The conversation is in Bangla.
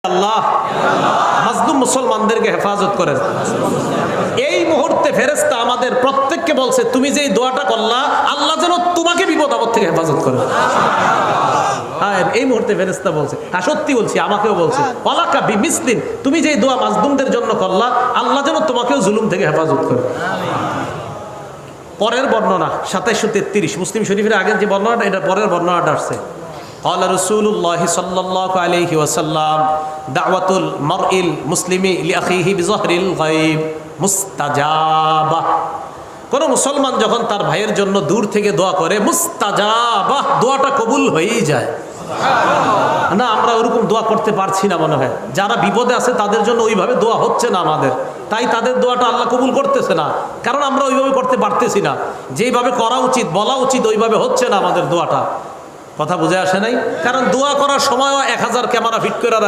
আল্লাহ মাজলুম মুসলমানদেরকে হেফাজত করেন। এই মুহূর্তে ফেরেশতা আমাদের প্রত্যেককে বলছে, তুমি যে দোয়াটা করলা আল্লাহ যেন তোমাকে বিপদ আপদ থেকে হেফাজত করে। এই মুহূর্তে ফেরেশতা বলছে, হ্যাঁ সত্যি বলছি, আমাকেও বলছে, ওয়ালাকা বিমিসলিন, তুমি যে দোয়া মাজলুমদের জন্য করলা আল্লাহ যেন তোমাকেও জুলুম থেকে হেফাজত করে। পরের বর্ণনা 2733 মুসলিম শরীফের আগের যে বর্ণনাটা, এটা পরের বর্ণনাটা আসছে। قال رسول الله صلى الله عليه وسلم دعوة المرء المسلم لأخيه بظهر الغيب মুস্তাজাবা। কোন মুসলমান যখন তার ভাইয়ের জন্য দূর থেকে দোয়া করে মুস্তাজাবা, দোয়াটা কবুল হয়েই যায়। না, আমরা ওরকম দোয়া করতে পারছি না মনে হয়। যারা বিপদে আছে তাদের জন্য ওইভাবে দোয়া হচ্ছে না আমাদের, তাই তাদের দোয়াটা আল্লাহ কবুল করতেছে না, কারণ আমরা ওইভাবে করতে পারতেছি না। যেইভাবে করা উচিত, বলা উচিত, ওইভাবে হচ্ছে না আমাদের দোয়াটা। কথা বুঝে আসে নাই? কারণ দোয়া করার সময়ও 1000 ক্যামেরা ফিট করে রাখে।